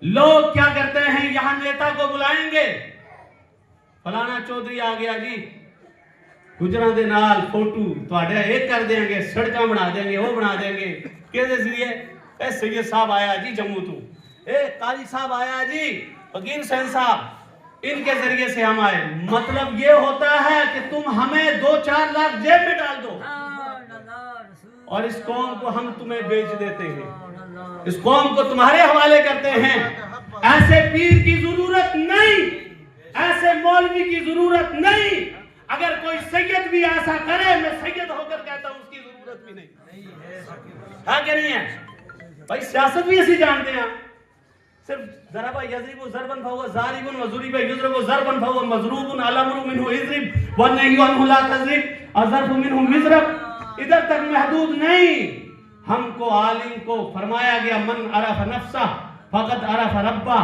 لوگ کیا کرتے ہیں، یہاں نیتا کو بلائیں گے، فلانا چودھری آ گیا جی، گجراں دے نال فوٹو تواڈا ایک کر دیں گے، سڑکاں بنا دیں گے، وہ بنا دیں گے، کہدے ذریعے اے سید صاحب آیا جی جموں تو، اے قاضی صاحب آیا جی، فقیر حسین صاحب، ان کے ذریعے سے ہم آئے۔ مطلب یہ ہوتا ہے کہ تم ہمیں 2-4 لاکھ جیب میں ڈال دو اور اس قوم کو ہم تمہیں بیچ دیتے ہیں، اس قوم کو تمہارے حوالے کرتے ہیں۔ ایسے پیر کی ضرورت نہیں، ایسے مولوی کی ضرورت نہیں۔ اگر کوئی سید بھی ایسا کرے، میں سید ہو کر کہتا ہوں اس کی ضرورت بھی نہیں ہے کہ نہیں ہے؟ بھائی سیاست بھی اسی جانتے ہیں، صرف ضرب یضرب ضربا فهو ضارب وضرب یضرب ضربا فهو مضروب الامر منه اضرب والنهي عنه لا تضرب الظرف منه مضرب، ادھر تک محدود نہیں۔ ہم کو عالم کو فرمایا گیا من عرف نفسہ فقد عرف ربہ،